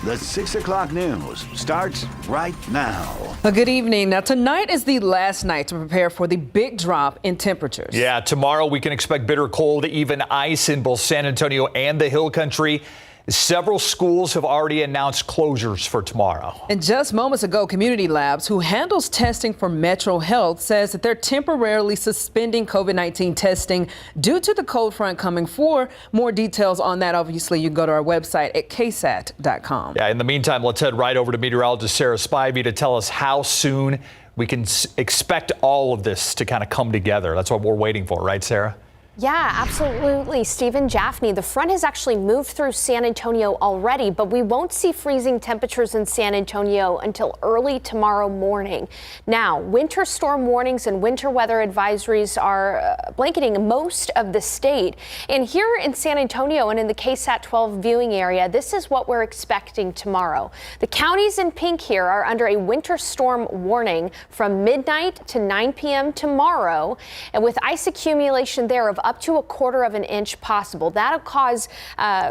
The 6 o'clock news starts right now. Good evening. Now, tonight is the last night to prepare for the big drop in temperatures. Yeah, tomorrow we can expect bitter cold, even ice in both San Antonio and the Hill Country. Several schools have already announced closures for tomorrow. And just moments ago, Community Labs, who handles testing for Metro Health, says that they're temporarily suspending COVID-19 testing due to the cold front coming. For more details on that, obviously, you can go to our website at KSAT.com. Yeah, in the meantime, let's head right over to meteorologist Sarah Spivey to tell us how soon we can expect all of this to kind of come together. That's what we're waiting for, right, Sarah? Yeah, absolutely. Stephen Jaffney, the front has actually moved through San Antonio already, but we won't see freezing temperatures in San Antonio until early tomorrow morning. Now, winter storm warnings and winter weather advisories are blanketing most of the state. And here in San Antonio and in the KSAT 12 viewing area, this is what we're expecting tomorrow. The counties in pink here are under a winter storm warning from midnight to 9 p.m. tomorrow, and with ice accumulation there of up to 1/4 of an inch possible. That'll cause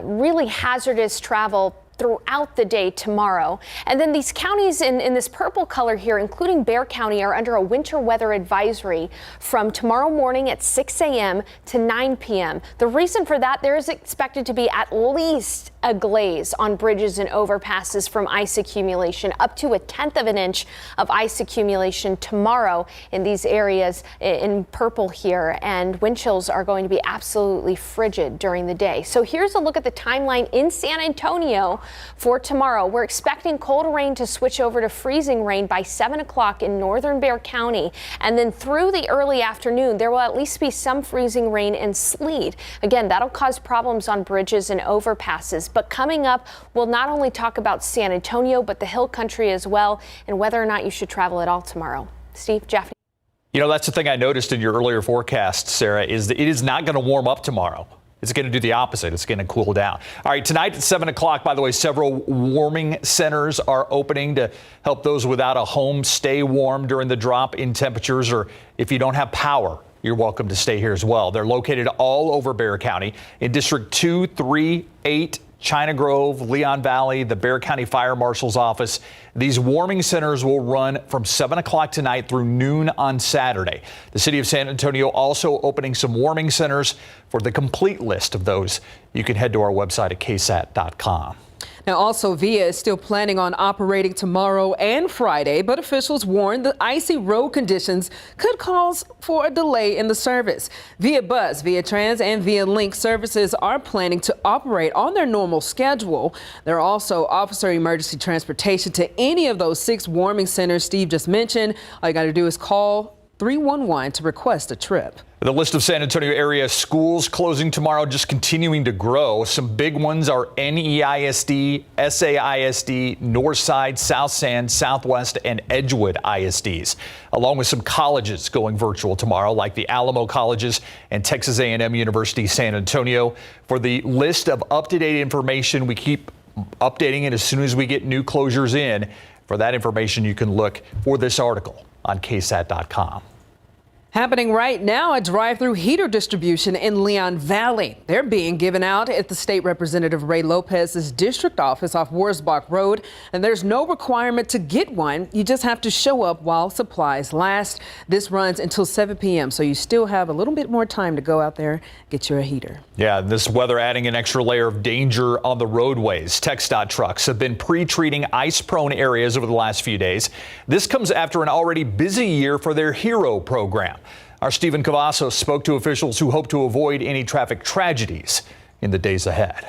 really hazardous travel throughout the day tomorrow. And then these counties in this purple color here, including Bexar County, are under a winter weather advisory from tomorrow morning at 6 a.m. to 9 p.m. The reason for that, there is expected to be at least a glaze on bridges and overpasses from ice accumulation, up to 1/10 of an inch of ice accumulation tomorrow in these areas in purple here, and wind chills are going to be absolutely frigid during the day. So here's a look at the timeline in San Antonio for tomorrow. We're expecting cold rain to switch over to freezing rain by 7 o'clock in northern Bexar County, and then through the early afternoon there will at least be some freezing rain and sleet. Again, that'll cause problems on bridges and overpasses. But coming up, we'll not only talk about San Antonio, but the Hill Country as well, and whether or not you should travel at all tomorrow. Steve, Jeff. You know, that's the thing I noticed in your earlier forecast, Sarah, is that it is not going to warm up tomorrow. It's going to do the opposite. It's going to cool down. All right, tonight at 7 o'clock, by the way, several warming centers are opening to help those without a home stay warm during the drop in temperatures, or if you don't have power, you're welcome to stay here as well. They're located all over Bexar County in District 2, 3, 8, China Grove, Leon Valley, the Bexar County Fire Marshal's office. These warming centers will run from 7 o'clock tonight through noon on Saturday. The city of San Antonio also opening some warming centers. For the complete list of those, you can head to our website at ksat.com. Now, also, VIA is still planning on operating tomorrow and Friday, but officials warn the icy road conditions could cause for a delay in the service. VIA Bus, VIA Trans, and VIA Link services are planning to operate on their normal schedule. There are also officer emergency transportation to any of those 6 warming centers Steve just mentioned. All you got to do is call 311 to request a trip. The list of San Antonio area schools closing tomorrow just continuing to grow. Some big ones are NEISD, SAISD, Northside, South San, Southwest, and Edgewood ISDs, along with some colleges going virtual tomorrow, like the Alamo Colleges and Texas A&M University San Antonio. For the list of up-to-date information, we keep updating it as soon as we get new closures in. For that information, you can look for this article on KSAT.com. Happening right now, a drive-through heater distribution in Leon Valley. They're being given out at the State Representative Ray Lopez's district office off Wurzbach Road, and there's no requirement to get one. You just have to show up while supplies last. This runs until 7 p.m., so you still have a little bit more time to go out there, get you a heater. Yeah, this weather adding an extra layer of danger on the roadways. TxDOT trucks have been pre-treating ice-prone areas over the last few days. This comes after an already busy year for their HERO program. Our Stephen Cavazos spoke to officials who hope to avoid any traffic tragedies in the days ahead.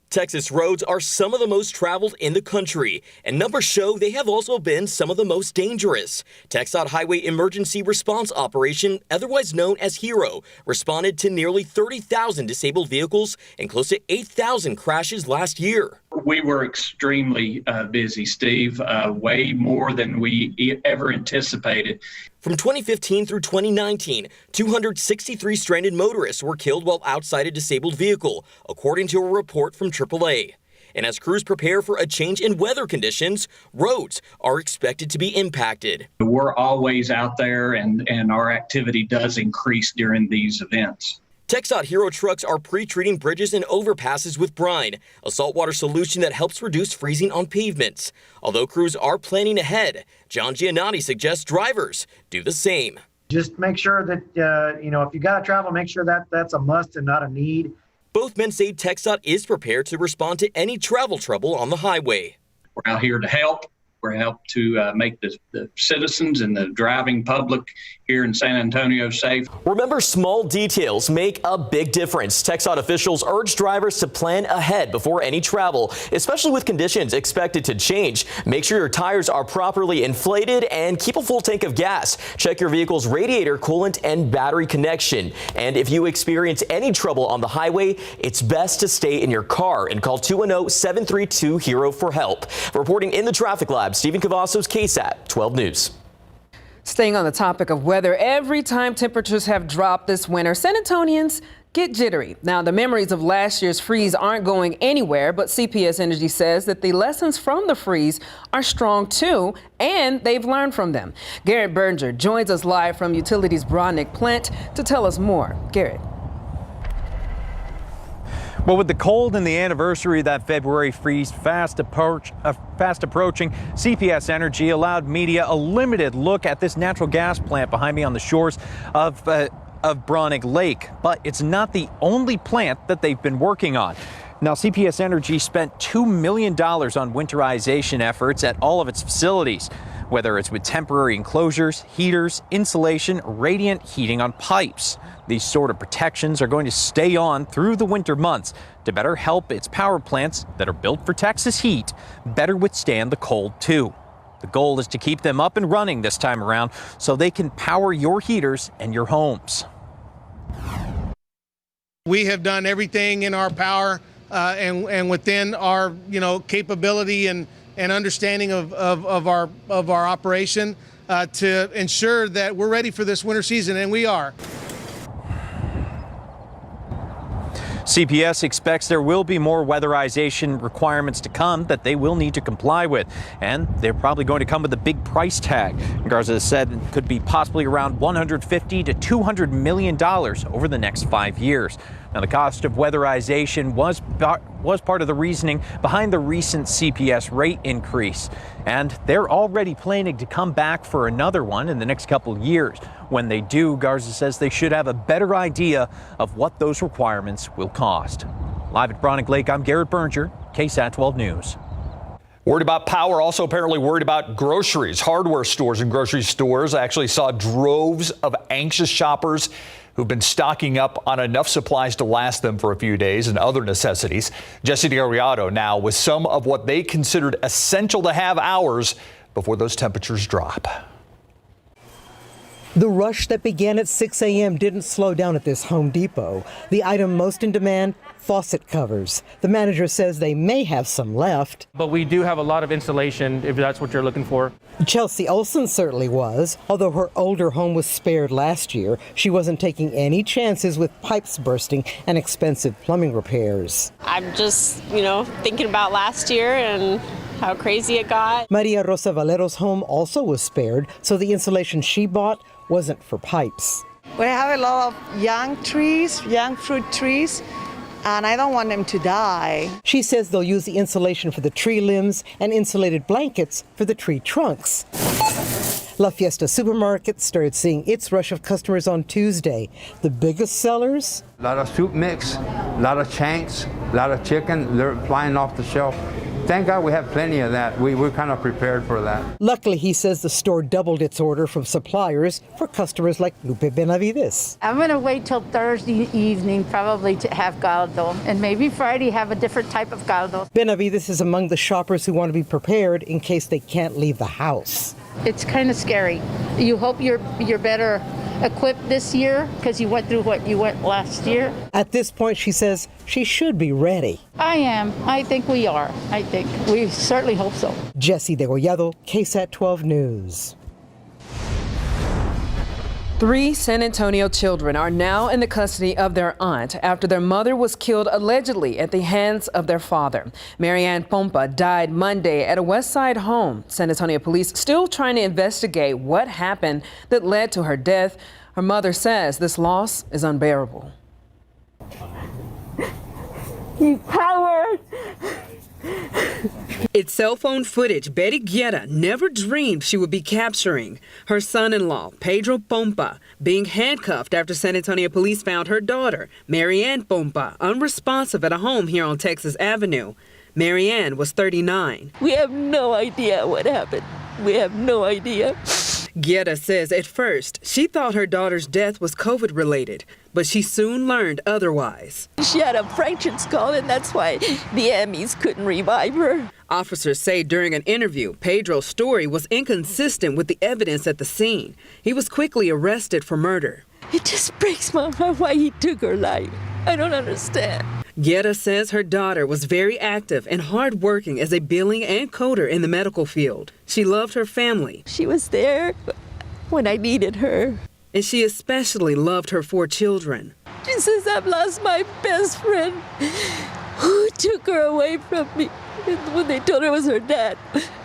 Texas roads are some of the most traveled in the country, and numbers show they have also been some of the most dangerous. TxDOT Highway Emergency Response Operation, otherwise known as HERO, responded to nearly 30,000 disabled vehicles and close to 8,000 crashes last year. We were extremely busy, Steve, way more than we ever anticipated. From 2015 through 2019, 263 stranded motorists were killed while outside a disabled vehicle, according to a report from AAA. And as crews prepare for a change in weather conditions, roads are expected to be impacted. We're always out there, and our activity does increase during these events. TxDOT Hero trucks are pre-treating bridges and overpasses with brine, a saltwater solution that helps reduce freezing on pavements. Although crews are planning ahead, John Giannotti suggests drivers do the same. Just make sure that, if you got to travel, make sure that that's a must and not a need. Both men say TxDOT is prepared to respond to any travel trouble on the highway. We're out here to help. We're help to make the citizens and the driving public here in San Antonio safe. Remember, small details make a big difference. TxDOT officials urge drivers to plan ahead before any travel, especially with conditions expected to change. Make sure your tires are properly inflated and keep a full tank of gas. Check your vehicle's radiator, coolant, and battery connection. And if you experience any trouble on the highway, it's best to stay in your car and call 210-732-HERO for help. Reporting in the traffic lab, Stephen Cavazos, KSAT 12 News. Staying on the topic of weather, every time temperatures have dropped this winter, San Antonians get jittery. Now, the memories of last year's freeze aren't going anywhere, but CPS Energy says that the lessons from the freeze are strong too, and they've learned from them. Garrett Berger joins us live from Utilities Bronick plant to tell us more. Garrett. Well, with the cold and the anniversary of that February freeze fast approaching, CPS Energy allowed media a limited look at this natural gas plant behind me on the shores of Bronick Lake. But it's not the only plant that they've been working on. Now, CPS Energy spent $2 million on winterization efforts at all of its facilities, whether it's with temporary enclosures, heaters, insulation, radiant heating on pipes. These sort of protections are going to stay on through the winter months to better help its power plants that are built for Texas heat better withstand the cold too. The goal is to keep them up and running this time around so they can power your heaters and your homes. We have done everything in our power and within our capability and understanding of our operation to ensure that we're ready for this winter season, and we are. CPS expects there will be more weatherization requirements to come that they will need to comply with, and they're probably going to come with a big price tag. Garza said it could be possibly around $150 to $200 million over the next 5 years. Now, the cost of weatherization was part of the reasoning behind the recent CPS rate increase, and they're already planning to come back for another one in the next couple of years. When they do, Garza says they should have a better idea of what those requirements will cost. Live at Bronick Lake, I'm Garrett Berger, KSAT 12 News. Worried about power, also apparently worried about groceries. Hardware stores and grocery stores actually saw droves of anxious shoppers who've been stocking up on enough supplies to last them for a few days and other necessities. Jesse DiGariado now with some of what they considered essential to have hours before those temperatures drop. The rush that began at 6 a.m. didn't slow down at this Home Depot. The item most in demand, faucet covers. The manager says they may have some left. But we do have a lot of insulation if that's what you're looking for. Chelsea Olson certainly was. Although her older home was spared last year, she wasn't taking any chances with pipes bursting and expensive plumbing repairs. I'm just, thinking about last year and how crazy it got. Maria Rosa Valero's home also was spared, so the insulation she bought wasn't for pipes. We have a lot of young trees, young fruit trees, and I don't want them to die. She says they'll use the insulation for the tree limbs and insulated blankets for the tree trunks. La Fiesta Supermarket started seeing its rush of customers on Tuesday. The biggest sellers? A lot of soup mix, a lot of shanks, a lot of chicken, they're flying off the shelf. Thank God we have plenty of that. We're kind of prepared for that. Luckily, he says the store doubled its order from suppliers for customers like Lupe Benavides. I'm going to wait till Thursday evening probably to have caldo, and maybe Friday have a different type of caldo. Benavides is among the shoppers who want to be prepared in case they can't leave the house. It's kind of scary. You hope you're better equipped this year because you went through what you went last year. At this point, she says she should be ready. I am. I think we are. I think we certainly hope so. Jesse Degollado, KSAT 12 News. 3 San Antonio children are now in the custody of their aunt after their mother was killed allegedly at the hands of their father. Marianne Pompa died Monday at a West Side home. San Antonio police still trying to investigate what happened that led to her death. Her mother says this loss is unbearable. You coward! It's cell phone footage Betty Guerra never dreamed she would be capturing. Her son-in-law, Pedro Pompa, being handcuffed after San Antonio police found her daughter, Marianne Pompa, unresponsive at a home here on Texas Avenue. Marianne was 39. We have no idea what happened. We have no idea. Guerra says at first she thought her daughter's death was COVID-related, but she soon learned otherwise. She had a fractured skull, and that's why the MEs couldn't revive her. Officers say during an interview, Pedro's story was inconsistent with the evidence at the scene. He was quickly arrested for murder. It just breaks my heart why he took her life. I don't understand. Guerra says her daughter was very active and hardworking as a billing and coder in the medical field. She loved her family. She was there when I needed her. And she especially loved her 4 children. She says, I've lost my best friend who took her away from me when they told her it was her dad.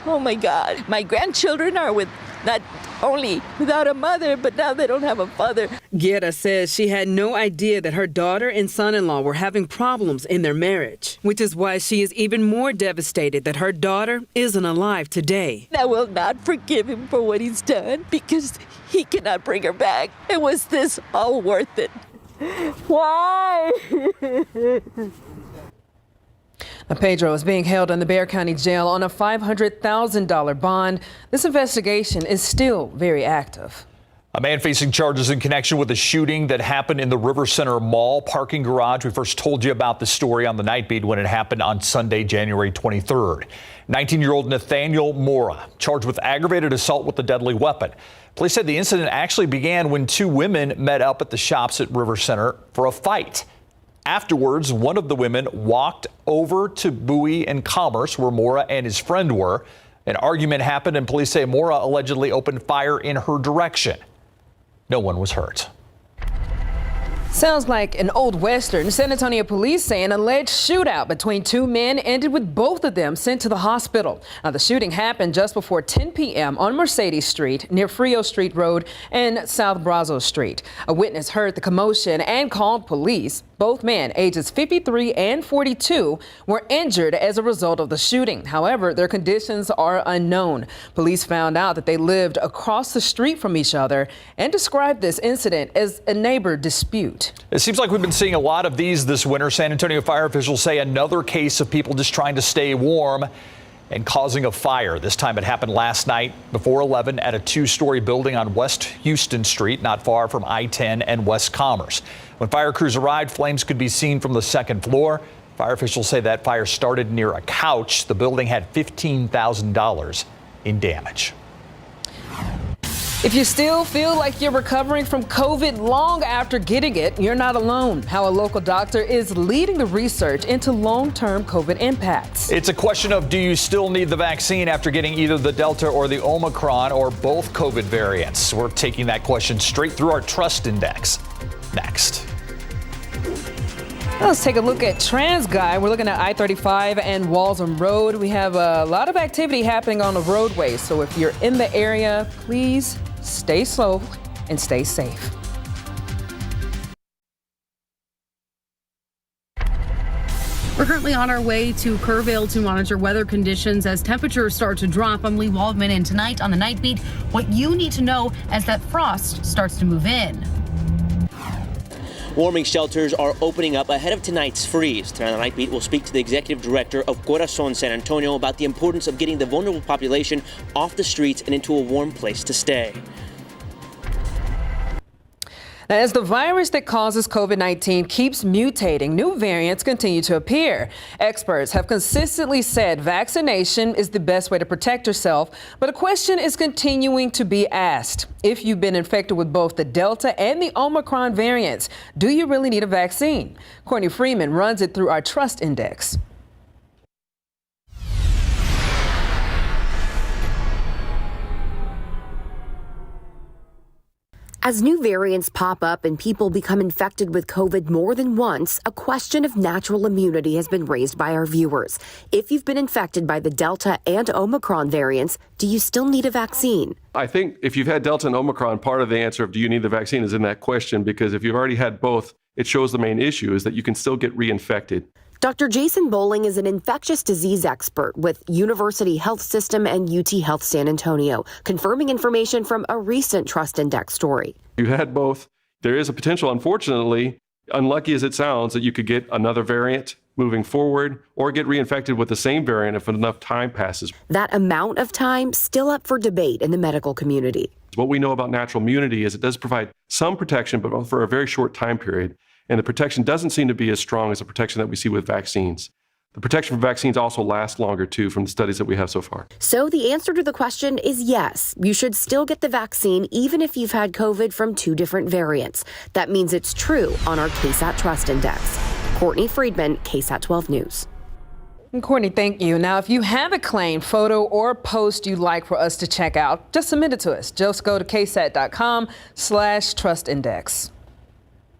Oh my God. My grandchildren are with not only without a mother, but now they don't have a father. Guerra says she had no idea that her daughter and son-in-law were having problems in their marriage, which is why she is even more devastated that her daughter isn't alive today. I will not forgive him for what he's done because he cannot bring her back. And was this all worth it? Why? Now, Pedro is being held in the Bexar County Jail on a $500,000 bond. This investigation is still very active. A man facing charges in connection with a shooting that happened in the River Center Mall parking garage. We first told you about the story on the Night Beat when it happened on Sunday, January 23rd. 19-year-old Nathaniel Mora charged with aggravated assault with a deadly weapon. Police said the incident actually began when 2 women met up at the shops at River Center for a fight. Afterwards, one of the women walked over to Bowie and Commerce, where Mora and his friend were. An argument happened, and police say Mora allegedly opened fire in her direction. No one was hurt. Sounds like an old Western. San Antonio police say an alleged shootout between 2 men ended with both of them sent to the hospital. Now, the shooting happened just before 10 p.m. on Mercedes Street near Frio Street Road and South Brazos Street. A witness heard the commotion and called police. Both men, ages 53 and 42, were injured as a result of the shooting. However, their conditions are unknown. Police found out that they lived across the street from each other and described this incident as a neighbor dispute. It seems like we've been seeing a lot of these this winter. San Antonio fire officials say another case of people just trying to stay warm and causing a fire. This time it happened last night before 11 at a 2-story building on West Houston Street, not far from I-10 and West Commerce. When fire crews arrived, flames could be seen from the 2nd floor. Fire officials say that fire started near a couch. The building had $15,000 in damage. If you still feel like you're recovering from COVID long after getting it, you're not alone. How a local doctor is leading the research into long-term COVID impacts. It's a question of, do you still need the vaccine after getting either the Delta or the Omicron or both COVID variants? We're taking that question straight through our trust index. Next. Let's take a look at TransGuide. We're looking at I-35 and Walsham Road. We have a lot of activity happening on the roadways. So if you're in the area, please stay slow and stay safe. We're currently on our way to Kerrville to monitor weather conditions as temperatures start to drop. I'm Lee Waldman, and tonight on the Night Beat, what you need to know as that frost starts to move in. Warming shelters are opening up ahead of tonight's freeze. Tonight on Night Beat, we'll speak to the executive director of Corazon San Antonio about the importance of getting the vulnerable population off the streets and into a warm place to stay. Now, as the virus that causes COVID-19 keeps mutating, new variants continue to appear. Experts have consistently said vaccination is the best way to protect yourself, but a question is continuing to be asked. If you've been infected with both the Delta and the Omicron variants, do you really need a vaccine? Courtney Freeman runs it through our Trust Index. As new variants pop up and people become infected with COVID more than once, a question of natural immunity has been raised by our viewers. If you've been infected by the Delta and Omicron variants, do you still need a vaccine? I think if you've had Delta and Omicron, part of the answer of do you need the vaccine is in that question, because if you've already had both it shows the main issue is that you can still get reinfected. Dr. Jason Bowling is an infectious disease expert with University Health System and UT Health San Antonio, confirming information from a recent Trust Index story. You had both. There is a potential, unfortunately, unlucky as it sounds, that you could get another variant moving forward or get reinfected with the same variant if enough time passes. That amount of time still up for debate in the medical community. What we know about natural immunity is it does provide some protection, but for a very short time period. And the protection doesn't seem to be as strong as the protection that we see with vaccines. The protection from vaccines also lasts longer, too, from the studies that we have so far. So the answer to the question is yes, you should still get the vaccine even if you've had COVID from 2 different variants. That means it's true on our KSAT Trust Index. Courtney Friedman, KSAT 12 News. And Courtney, thank you. Now, if you have a claim, photo, or post you'd like for us to check out, just submit it to us. Just go to ksat.com/trustindex.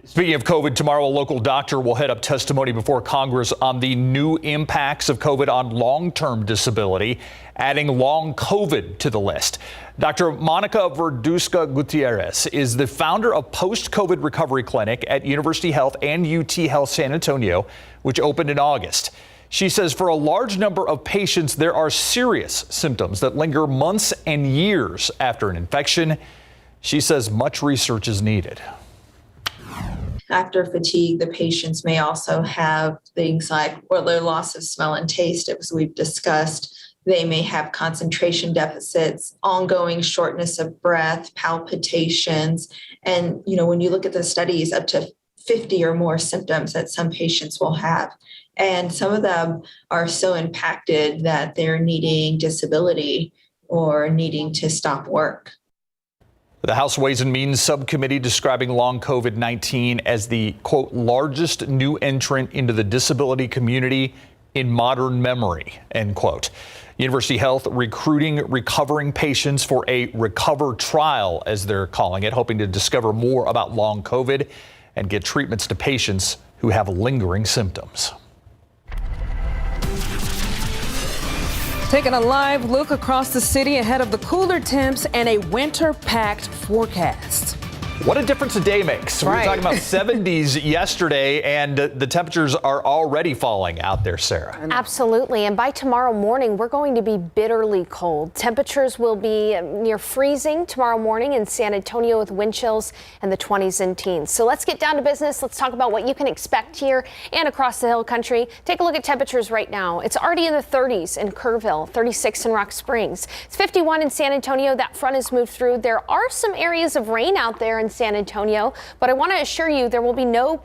Speaking of COVID, tomorrow a local doctor will head up testimony before Congress on the new impacts of COVID on long-term disability, adding long COVID to the list. Dr. Monica Verduska Gutierrez is the founder of Post-COVID Recovery Clinic at University Health and UT Health San Antonio, which opened in August. She says for a large number of patients, there are serious symptoms that linger months and years after an infection. She says much research is needed. After fatigue, the patients may also have things like their loss of smell and taste, as we've discussed. They may have concentration deficits, ongoing shortness of breath, palpitations. And, when you look at the studies, up to 50 or more symptoms that some patients will have. And some of them are so impacted that they're needing disability or needing to stop work. The House Ways and Means Subcommittee describing long COVID-19 as the, quote, largest new entrant into the disability community in modern memory, end quote. University Health recruiting recovering patients for a recover trial, as they're calling it, hoping to discover more about long COVID and get treatments to patients who have lingering symptoms. Taking a live look across the city ahead of the cooler temps and a winter-packed forecast. What a difference a day makes. We were talking about 70s yesterday, and the temperatures are already falling out there, Sarah. Absolutely. And by tomorrow morning, we're going to be bitterly cold. Temperatures will be near freezing tomorrow morning in San Antonio with wind chills in the 20s and teens. So let's get down to business. Let's talk about what you can expect here and across the hill country. Take a look at temperatures right now. It's already in the 30s in Kerrville, 36 in Rock Springs. It's 51 in San Antonio. That front has moved through. There are some areas of rain out there in San Antonio, but I want to assure you there will be no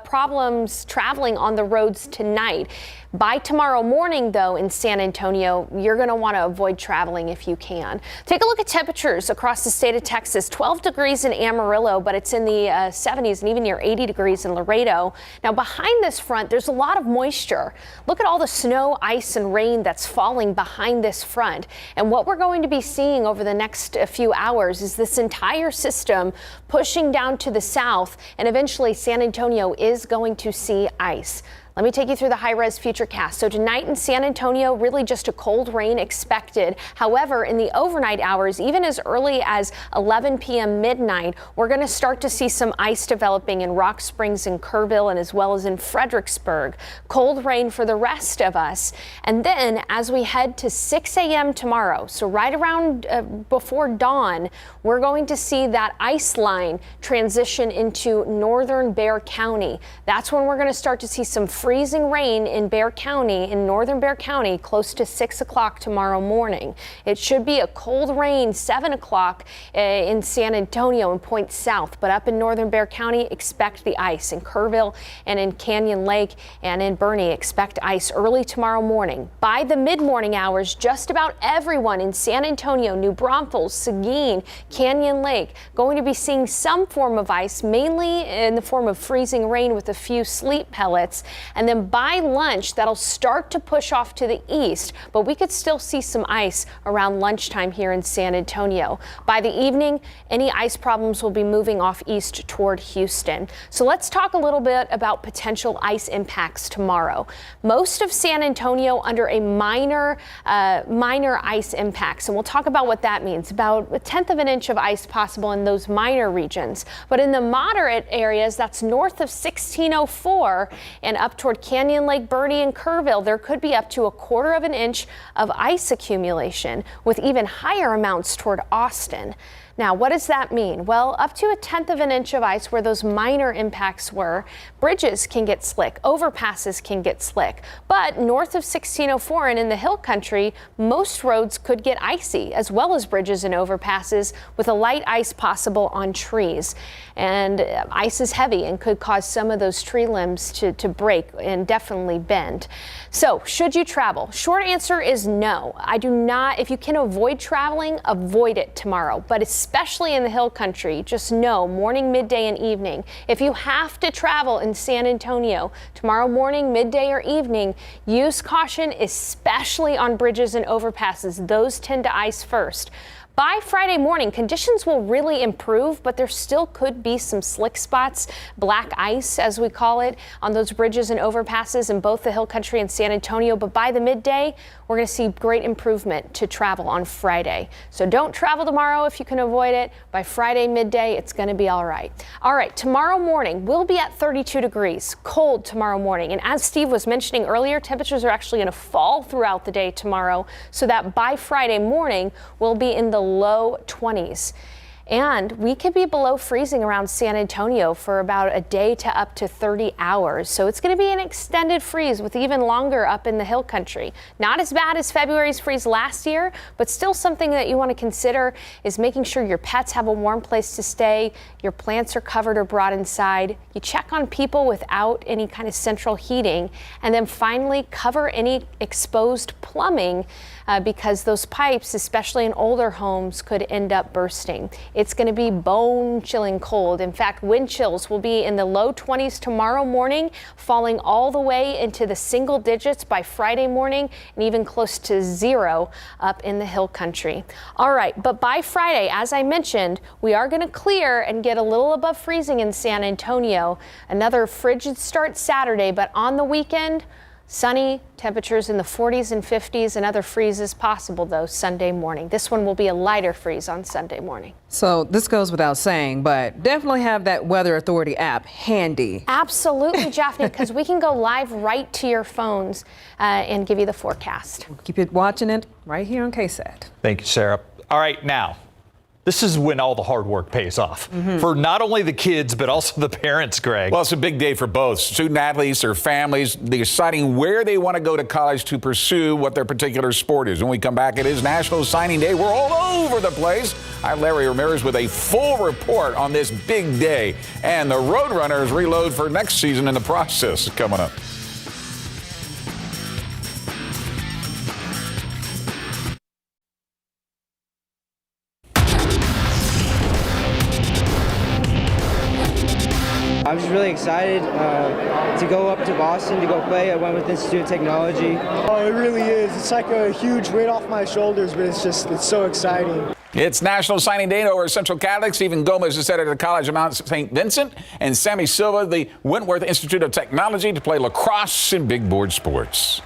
problems traveling on the roads tonight. By tomorrow morning, though, in San Antonio, you're going to want to avoid traveling if you can. Take a look at temperatures across the state of Texas. 12 degrees in Amarillo, but it's in the 70s and even near 80 degrees in Laredo. Now, behind this front, there's a lot of moisture. Look at all the snow, ice, and rain that's falling behind this front. And what we're going to be seeing over the next few hours is this entire system pushing down to the south, and eventually San Antonio is going to see ice. Let me take you through the high-res futurecast. So tonight in San Antonio, really just a cold rain expected. However, in the overnight hours, even as early as 11 p.m. midnight, we're going to start to see some ice developing in Rock Springs and Kerrville, and as well as in Fredericksburg. Cold rain for the rest of us. And then as we head to 6 a.m. tomorrow, so right around before dawn, we're going to see that ice line transition into northern Bexar County. That's when we're going to start to see some freezing rain in Bexar County, in northern Bexar County, close to 6 o'clock tomorrow morning. It should be a cold rain 7 o'clock in San Antonio and point south, but up in northern Bexar County, expect the ice. In Kerrville and in Canyon Lake and in Boerne, expect ice early tomorrow morning. By the mid-morning hours, just about everyone in San Antonio, New Braunfels, Seguin, Canyon Lake, going to be seeing some form of ice, mainly in the form of freezing rain with a few sleet pellets. And then by lunch, that'll start to push off to the east, but we could still see some ice around lunchtime here in San Antonio. By the evening, any ice problems will be moving off east toward Houston. So let's talk a little bit about potential ice impacts tomorrow. Most of San Antonio under a minor ice impacts, and we'll talk about what that means. About 1/10 of an inch of ice possible in those minor regions. But in the moderate areas, that's north of 1604 and up toward Canyon Lake, Bertie, and Kerrville, there could be up to 1/4 of an inch of ice accumulation, with even higher amounts toward Austin. Now, what does that mean? Well, up to 1/10 of an inch of ice where those minor impacts were. Bridges can get slick, overpasses can get slick, but north of 1604 and in the hill country, most roads could get icy, as well as bridges and overpasses, with a light ice possible on trees. And ice is heavy and could cause some of those tree limbs to break and definitely bend. So, should you travel? Short answer is no. I do not. If you can avoid traveling, avoid it tomorrow, but especially in the hill country, just know morning, midday, and evening. If you have to travel in San Antonio tomorrow morning, midday, or evening, use caution, especially on bridges and overpasses. Those tend to ice first. By Friday morning, conditions will really improve, but there still could be some slick spots, black ice as we call it, on those bridges and overpasses in both the hill country and San Antonio. But by the midday, we're going to see great improvement to travel on Friday. So don't travel tomorrow if you can avoid it. By Friday midday, it's going to be all right. All right, tomorrow morning, we'll be at 32 degrees, cold tomorrow morning. And as Steve was mentioning earlier, temperatures are actually going to fall throughout the day tomorrow, so that by Friday morning, we'll be in the low 20s. And we could be below freezing around San Antonio for about a day to up to 30 hours. So it's going to be an extended freeze with even longer up in the hill country. Not as bad as February's freeze last year, but still something that you want to consider is making sure your pets have a warm place to stay, your plants are covered or brought inside. You check on people without any kind of central heating, and then finally cover any exposed plumbing because those pipes, especially in older homes, could end up bursting. It's going to be bone-chilling cold. In fact, wind chills will be in the low 20s tomorrow morning, falling all the way into the single digits by Friday morning, and even close to 0 up in the hill country. All right, but by Friday, as I mentioned, we are going to clear and get a little above freezing in San Antonio. Another frigid start Saturday, but on the weekend, sunny, temperatures in the 40s and 50s, and other freezes possible, though, Sunday morning. This one will be a lighter freeze on Sunday morning. So this goes without saying, but definitely have that Weather Authority app handy. Absolutely, Japhanie, because we can go live right to your phones and give you the forecast. Keep it watching it right here on KSAT. Thank you, Sarah. All right, now, this is when all the hard work pays off for not only the kids, but also the parents, Greg. Well, it's a big day for both student athletes, their families, deciding where they want to go to college to pursue what their particular sport is. When we come back, it is National Signing Day. We're all over the place. I have Larry Ramirez with a full report on this big day. And the Roadrunners reload for next season in the process coming up. I'm just really excited to go up to Boston to go play at Wentworth Institute of Technology. Oh, it really is. It's like a huge weight off my shoulders, but it's so exciting. It's National Signing Day over Central Catholic. Stephen Gomez is headed to the College of Mount St. Vincent, and Sammy Silva, the Wentworth Institute of Technology, to play lacrosse and big board sports.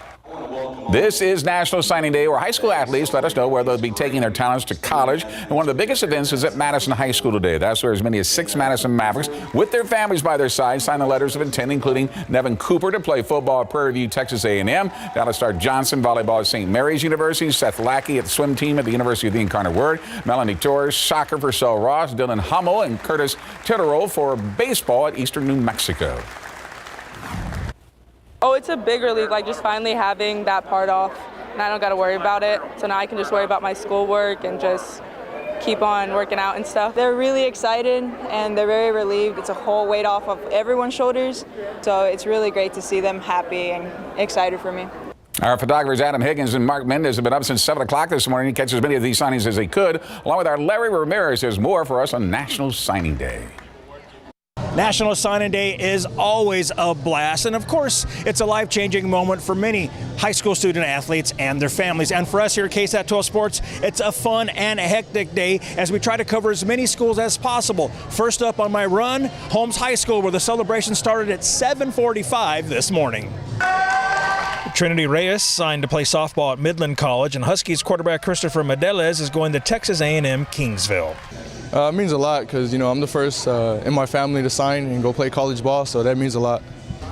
This is National Signing Day, where high school athletes let us know where they'll be taking their talents to college. And one of the biggest events is at Madison High School today. That's where as many as 6 Madison Mavericks, with their families by their side, sign the letters of intent, including Nevin Cooper to play football at Prairie View, Texas A&M, Dallas Star Johnson, volleyball at St. Mary's University, Seth Lackey at the swim team at the University of the Incarnate Word, Melanie Torres, soccer for Sel Ross, Dylan Hummel, and Curtis Titterell for baseball at Eastern New Mexico. Oh, it's a big relief, like just finally having that part off, and I don't got to worry about it. So now I can just worry about my schoolwork and just keep on working out and stuff. They're really excited and they're very relieved. It's a whole weight off of everyone's shoulders. So it's really great to see them happy and excited for me. Our photographers Adam Higgins and Mark Mendez have been up since 7 o'clock this morning to catch as many of these signings as they could, along with our Larry Ramirez. There's more for us on National Signing Day. National Signing Day is always a blast, and of course, it's a life-changing moment for many high school student athletes and their families. And for us here at KSAT 12 Sports, it's a fun and a hectic day as we try to cover as many schools as possible. First up on my run, Holmes High School, where the celebration started at 7:45 this morning. Trinity Reyes signed to play softball at Midland College, and Huskies quarterback Christopher Medeles is going to Texas A&M Kingsville. It means a lot because, I'm the first in my family to sign and go play college ball, so that means a lot.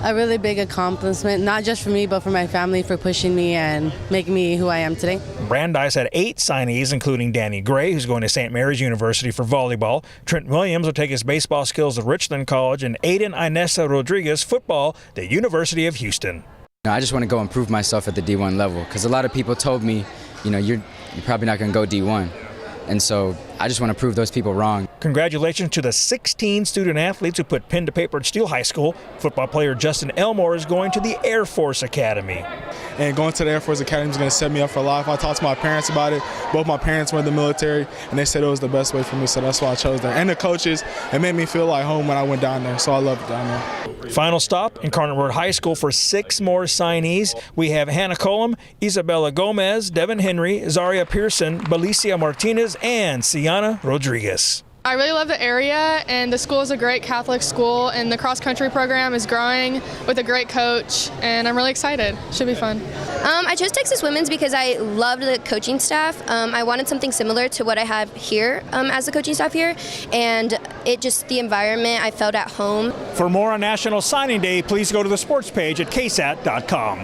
A really big accomplishment, not just for me, but for my family, for pushing me and making me who I am today. Brandeis had 8 signees, including Danny Gray, who's going to St. Mary's University for volleyball. Trent Williams will take his baseball skills to Richland College, and Aiden Inessa Rodriguez football, the University of Houston. I just want to go improve myself at the D1 level because a lot of people told me, you're probably not going to go D1. And so I just want to prove those people wrong. Congratulations to the 16 student athletes who put pen to paper at Steele High School. Football player Justin Elmore is going to the Air Force Academy. And going to the Air Force Academy is going to set me up for life. I talked to my parents about it. Both my parents were in the military, and they said it was the best way for me, so that's why I chose that. And the coaches, it made me feel like home when I went down there, so I loved it down there. Final stop, Incarnate Word High School for 6 more signees. We have Hannah Colum, Isabella Gomez, Devin Henry, Zaria Pearson, Belicia Martinez, and Sienna Rodriguez. I really love the area, and the school is a great Catholic school, and the cross-country program is growing with a great coach, and I'm really excited. Should be fun. I chose Texas Women's because I loved the coaching staff. I wanted something similar to what I have here as the coaching staff here, and the environment, I felt at home. For more on National Signing Day, please go to the sports page at ksat.com.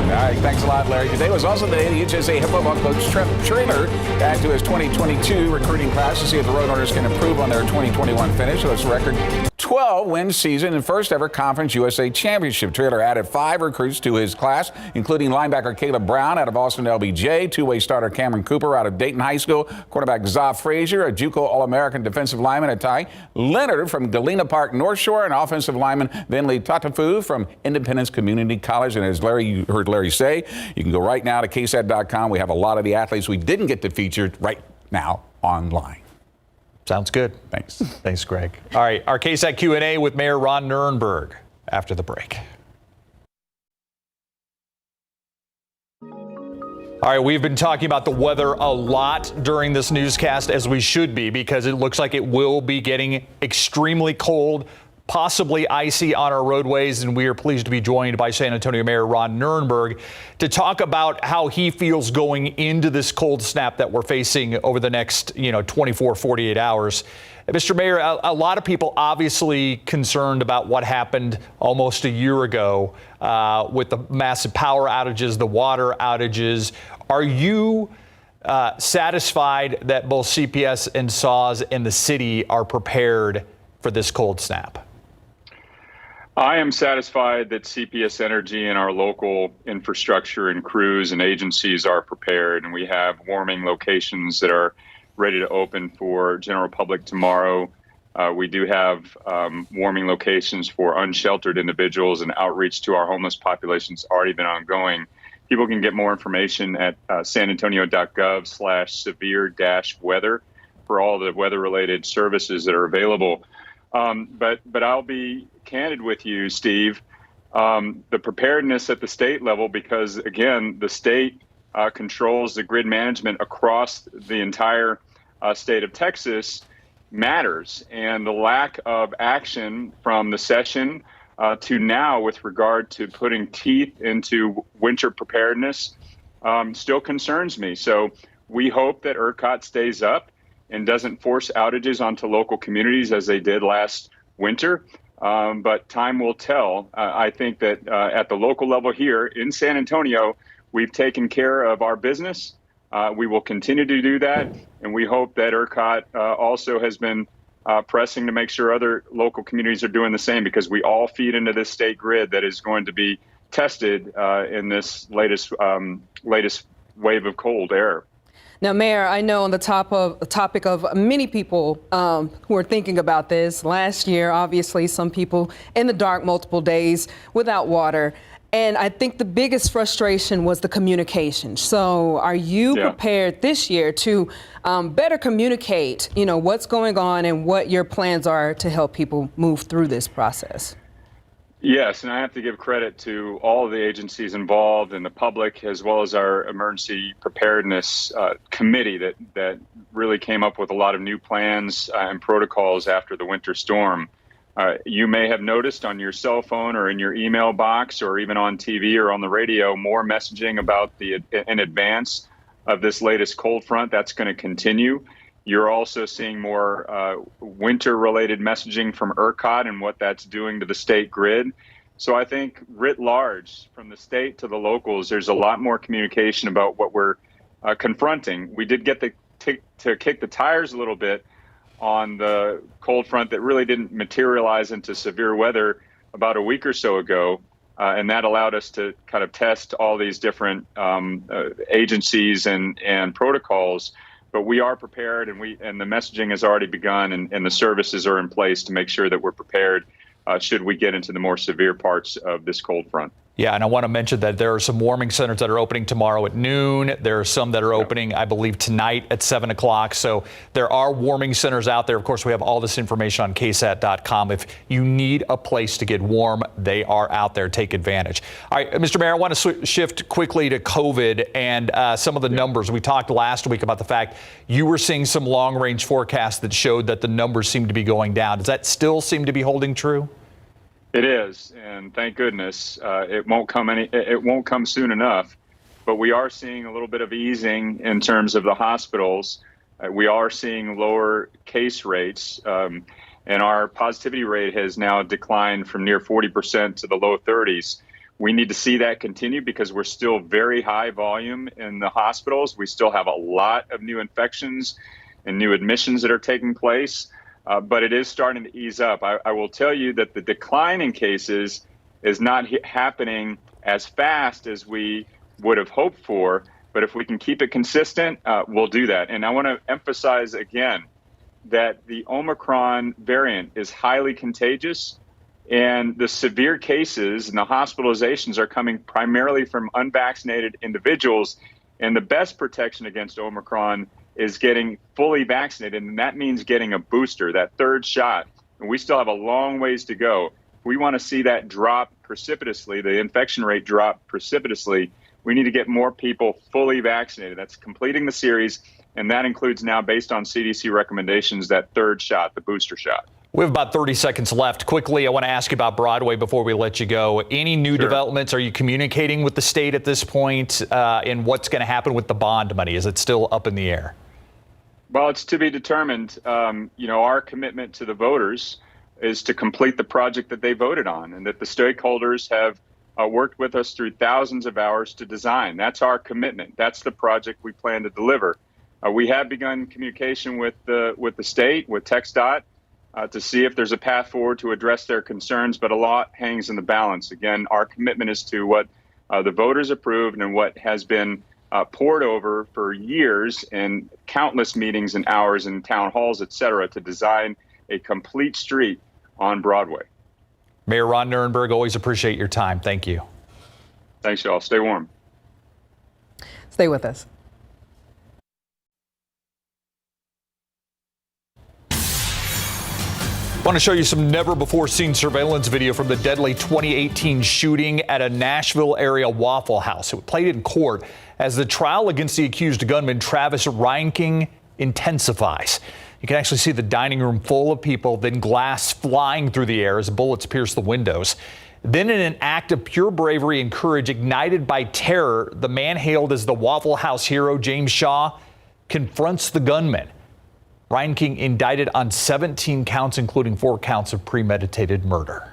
All right, thanks a lot, Larry. Today was also the day the HSA Hippo Ball coach Trent Traylor added to his 2022 recruiting class to see if the Roadrunners can improve on their 2021 finish. So it's a record 12-win season and first ever Conference USA Championship. Traylor added 5 recruits to his class, including linebacker Caleb Brown out of Austin LBJ, two-way starter Cameron Cooper out of Dayton High School, quarterback Zaw Frazier, a JUCO All-American defensive lineman at Ty Leonard from Galena Park North Shore, and offensive lineman Vinley Tatafu from Independence Community College. And as you heard Larry say, you can go right now to KSAT.com. We have a lot of the athletes we didn't get to feature right now online. Sounds good. Thanks. Thanks, Greg. All right, our KSAT Q&A with Mayor Ron Nirenberg after the break. All right, we've been talking about the weather a lot during this newscast, as we should be, because it looks like it will be getting extremely cold, possibly icy on our roadways, and we are pleased to be joined by San Antonio Mayor Ron Nirenberg to talk about how he feels going into this cold snap that we're facing over the next 24, 48 hours. Mr. Mayor, a lot of people obviously concerned about what happened almost a year ago with the massive power outages, the water outages. Are you satisfied that both CPS and SAWS and the city are prepared for this cold snap? I am satisfied that CPS Energy and our local infrastructure and crews and agencies are prepared, and we have warming locations that are ready to open for general public tomorrow. We do have warming locations for unsheltered individuals, and outreach to our homeless population's already been ongoing. People can get more information at sanantonio.gov/severe-weather for all the weather-related services that are available. But I'll be candid with you, Steve. The preparedness at the state level, because again, the state controls the grid management across the entire state of Texas, matters. And the lack of action from the session to now with regard to putting teeth into winter preparedness still concerns me. So we hope that ERCOT stays up and doesn't force outages onto local communities as they did last winter. But time will tell. I think that at the local level here in San Antonio, we've taken care of our business. We will continue to do that. And we hope that ERCOT also has been pressing to make sure other local communities are doing the same, because we all feed into this state grid that is going to be tested in this latest wave of cold air. Now, Mayor, I know on the topic of many people who are thinking about this, last year, obviously, some people in the dark multiple days without water. And I think the biggest frustration was the communication. So are you prepared this year to better communicate, what's going on and what your plans are to help people move through this process? Yes, and I have to give credit to all of the agencies involved and the public, as well as our emergency preparedness committee that really came up with a lot of new plans and protocols after the winter storm. You may have noticed on your cell phone or in your email box or even on TV or on the radio more messaging about in advance of this latest cold front. That's going to continue. You're also seeing more winter-related messaging from ERCOT and what that's doing to the state grid. So I think writ large, from the state to the locals, there's a lot more communication about what we're confronting. We did get to kick the tires a little bit on the cold front that really didn't materialize into severe weather about a week or so ago. And that allowed us to kind of test all these different agencies and protocols. But we are prepared, and the messaging has already begun, and the services are in place to make sure that we're prepared should we get into the more severe parts of this cold front. Yeah, and I want to mention that there are some warming centers that are opening tomorrow at noon. There are some that are opening, I believe, tonight at 7 o'clock. So there are warming centers out there. Of course, we have all this information on KSAT.com. If you need a place to get warm, they are out there. Take advantage. All right, Mr. Mayor, I want to shift quickly to COVID and some of the numbers. We talked last week about the fact you were seeing some long-range forecasts that showed that the numbers seem to be going down. Does that still seem to be holding true? It is, and thank goodness it won't come soon enough. But we are seeing a little bit of easing in terms of the hospitals. We are seeing lower case rates, and our positivity rate has now declined from near 40% to the low 30s. We need to see that continue because we're still very high volume in the hospitals. We still have a lot of new infections and new admissions that are taking place. But it is starting to ease up. I will tell you that the decline in cases is not happening as fast as we would have hoped for. But if we can keep it consistent, we'll do that. And I want to emphasize again that the Omicron variant is highly contagious, and the severe cases and the hospitalizations are coming primarily from unvaccinated individuals. And the best protection against Omicron is getting fully vaccinated, and that means getting a booster, that third shot. And we still have a long ways to go. If we want to see that drop precipitously, the infection rate drop precipitously, we need to get more people fully vaccinated. That's completing the series, and that includes now, based on CDC recommendations, that third shot, the booster shot. We have about 30 seconds left. Quickly, I want to ask you about Broadway before we let you go. Any new developments? Are you communicating with the state at this point? And what's going to happen with the bond money? Is it still up in the air? Well, it's to be determined. Our commitment to the voters is to complete the project that they voted on, and that the stakeholders have worked with us through thousands of hours to design. That's our commitment. That's the project we plan to deliver. We have begun communication with the state, with TxDOT, to see if there's a path forward to address their concerns, but a lot hangs in the balance. Again, our commitment is to what the voters approved and what has been poured over for years and countless meetings and hours in town halls, et cetera, to design a complete street on Broadway. Mayor Ron Nirenberg, always appreciate your time. Thank you. Thanks, y'all. Stay warm. Stay with us. I want to show you some never-before-seen surveillance video from the deadly 2018 shooting at a Nashville area Waffle House. It played in court as the trial against the accused gunman, Travis Reinking, intensifies. You can actually see the dining room full of people, then glass flying through the air as bullets pierce the windows. Then, in an act of pure bravery and courage ignited by terror, the man hailed as the Waffle House hero, James Shaw, confronts the gunman. Reinking indicted on 17 counts, including 4 counts of premeditated murder.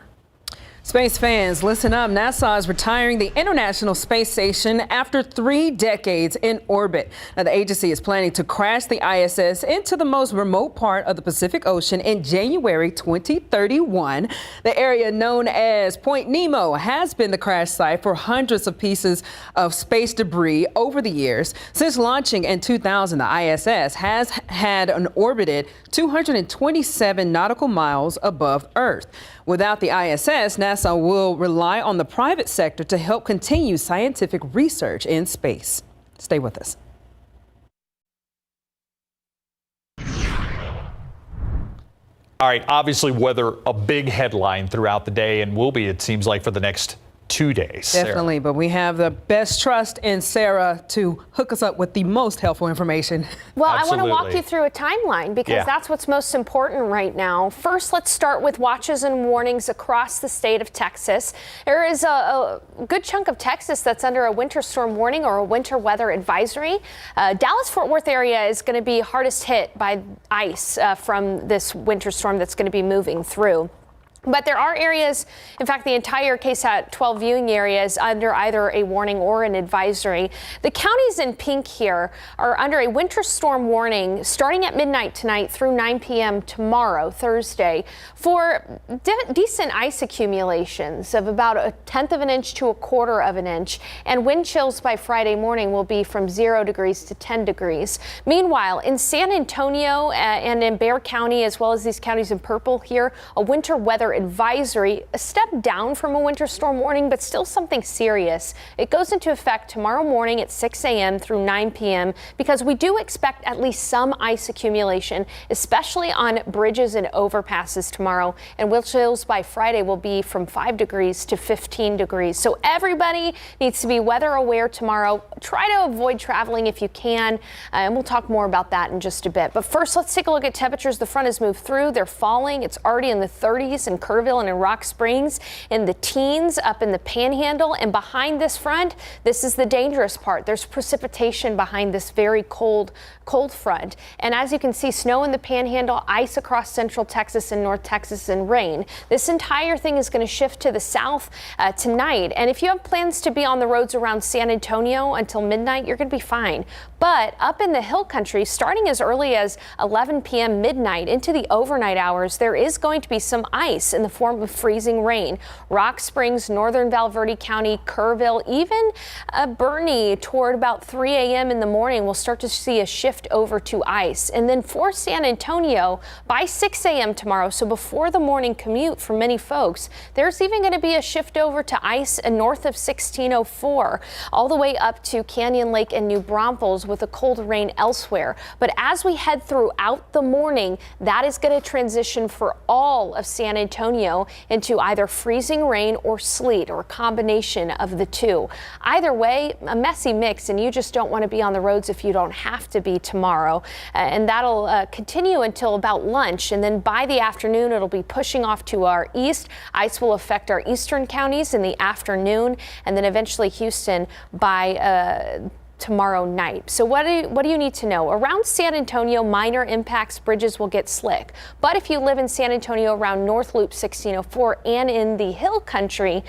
Space fans, listen up. NASA is retiring the International Space Station after 3 decades in orbit. Now, the agency is planning to crash the ISS into the most remote part of the Pacific Ocean in January 2031. The area known as Point Nemo has been the crash site for hundreds of pieces of space debris over the years. Since launching in 2000, the ISS has had orbited 227 nautical miles above Earth. Without the ISS, NASA NASA will rely on the private sector to help continue scientific research in space. Stay with us. All right, obviously weather a big headline throughout the day and will be, it seems like, for the next 2 days. Definitely, but we have the best trust in Sarah to hook us up with the most helpful information. Well, absolutely. I want to walk you through a timeline because that's what's most important right now. First, let's start with watches and warnings across the state of Texas. There is a good chunk of Texas that's under a winter storm warning or a winter weather advisory. Dallas-Fort Worth area is going to be hardest hit by ice from this winter storm that's going to be moving through. But there are areas, in fact, the entire KSAT 12 viewing area is under either a warning or an advisory. The counties in pink here are under a winter storm warning starting at midnight tonight through 9 p.m. tomorrow, Thursday, for decent ice accumulations of about 1/10 of an inch to 1/4 of an inch. And wind chills by Friday morning will be from 0 degrees to 10 degrees. Meanwhile, in San Antonio and in Bexar County, as well as these counties in purple here, a winter weather advisory, a step down from a winter storm warning, but still something serious. It goes into effect tomorrow morning at 6 a.m. through 9 p.m. because we do expect at least some ice accumulation, especially on bridges and overpasses tomorrow. And wind chills by Friday will be from 5 degrees to 15 degrees. So everybody needs to be weather aware tomorrow. Try to avoid traveling if you can, and we'll talk more about that in just a bit. But first, let's take a look at temperatures. The front has moved through. They're falling. It's already in the 30s in Kerrville and in Rock Springs, in the teens up in the Panhandle. And behind this front, this is the dangerous part. There's precipitation behind this very cold front. And as you can see, snow in the Panhandle, ice across central Texas and North Texas, and rain. This entire thing is going to shift to the south tonight. And if you have plans to be on the roads around San Antonio until midnight, you're going to be fine. But up in the hill country, starting as early as 11 p.m. midnight into the overnight hours, there is going to be some ice in the form of freezing rain. Rock Springs, northern Valverde County, Kerrville, even Bernie toward about 3 a.m. in the morning, we'll start to see a shift over to ice. And then for San Antonio, by 6 a.m. tomorrow, so before the morning commute for many folks, there's even going to be a shift over to ice north of 1604, all the way up to Canyon Lake and New Braunfels with a cold rain elsewhere. But as we head throughout the morning, that is going to transition for all of San Antonio into either freezing rain or sleet, or a combination of the two. Either way, a messy mix, and you just don't want to be on the roads if you don't have to be tomorrow. And that'll continue until about lunch, and then by the afternoon it'll be pushing off to our east. Ice will affect our eastern counties in the afternoon, and then eventually Houston by tomorrow night. So what do you need to know? Around San Antonio, minor impacts, bridges will get slick. But if you live in San Antonio around North Loop 1604 and in the hill country,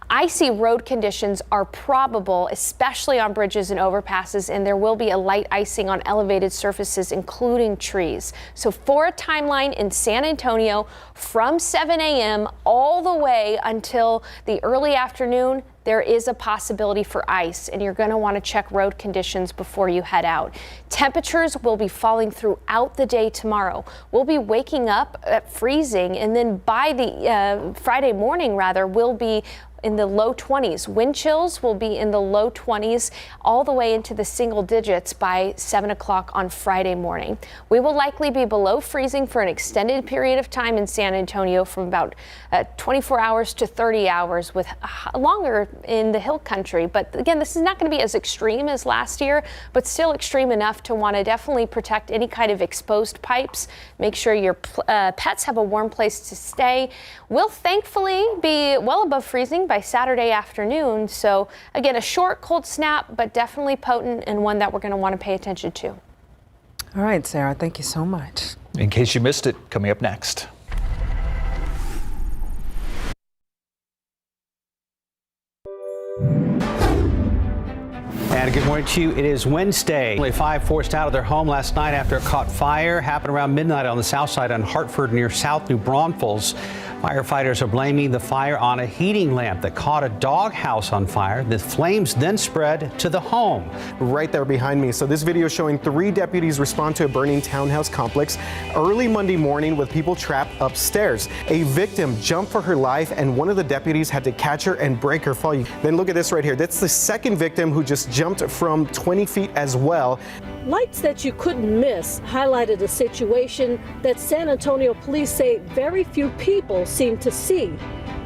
icy road conditions are probable, especially on bridges and overpasses, and there will be a light icing on elevated surfaces, including trees. So for a timeline in San Antonio from 7 a.m. all the way until the early afternoon, there is a possibility for ice, and you're going to want to check road conditions before you head out. Temperatures will be falling throughout the day tomorrow. We'll be waking up at freezing, and then by the Friday morning, we'll be in the low 20s. Wind chills will be in the low 20s all the way into the single digits by 7 o'clock on Friday morning. We will likely be below freezing for an extended period of time in San Antonio, from about 24 hours to 30 hours, with longer in the hill country. But again, this is not going to be as extreme as last year, but still extreme enough to want to definitely protect any kind of exposed pipes. Make sure your pets have a warm place to stay. We'll thankfully be well above freezing by Saturday afternoon. So again, a short cold snap, but definitely potent, and one that we're going to want to pay attention to. All right, Sarah, thank you so much. In case you missed it, coming up next. And good morning to you. It is Wednesday. Only 5 forced out of their home last night after it caught fire. Happened around midnight on the south side on Hartford near South New Braunfels. Firefighters are blaming the fire on a heating lamp that caught a doghouse on fire. The flames then spread to the home. Right there behind me. So this video showing 3 deputies respond to a burning townhouse complex early Monday morning with people trapped upstairs. A victim jumped for her life and one of the deputies had to catch her and break her fall. Then look at this right here. That's the second victim who just jumped from 20 feet as well. Lights that you couldn't miss highlighted a situation that San Antonio police say very few people seem to see.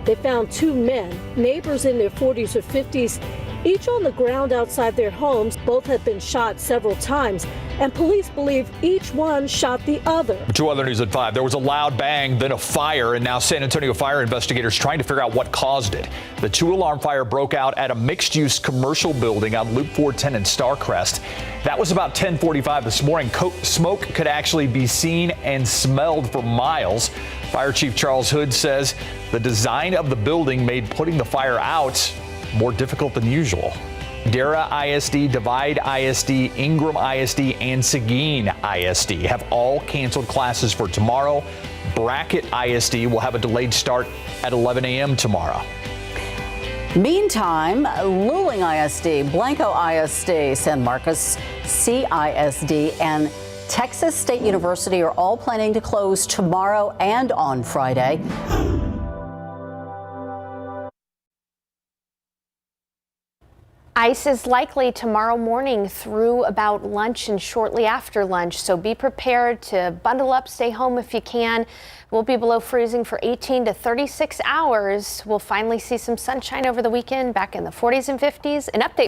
They found 2 men, neighbors in their 40s or 50s, each on the ground outside their homes. Both had been shot several times, and police believe each one shot the other. 2 other news at 5. There was a loud bang, then a fire, and now San Antonio fire investigators trying to figure out what caused it. The 2-alarm fire broke out at a mixed-use commercial building on Loop 410 in Starcrest. That was about 10:45 this morning. Smoke could actually be seen and smelled for miles. Fire Chief Charles Hood says the design of the building made putting the fire out more difficult than usual. Dara ISD, Divide ISD, Ingram ISD, and Seguin ISD have all canceled classes for tomorrow. Brackett ISD will have a delayed start at 11 a.m. tomorrow. Meantime, Luling ISD, Blanco ISD, San Marcos CISD, and Texas State University are all planning to close tomorrow and on Friday. Ice is likely tomorrow morning through about lunch and shortly after lunch, so be prepared to bundle up, stay home if you can. We'll be below freezing for 18 to 36 hours. We'll finally see some sunshine over the weekend, back in the 40s and 50s. An update.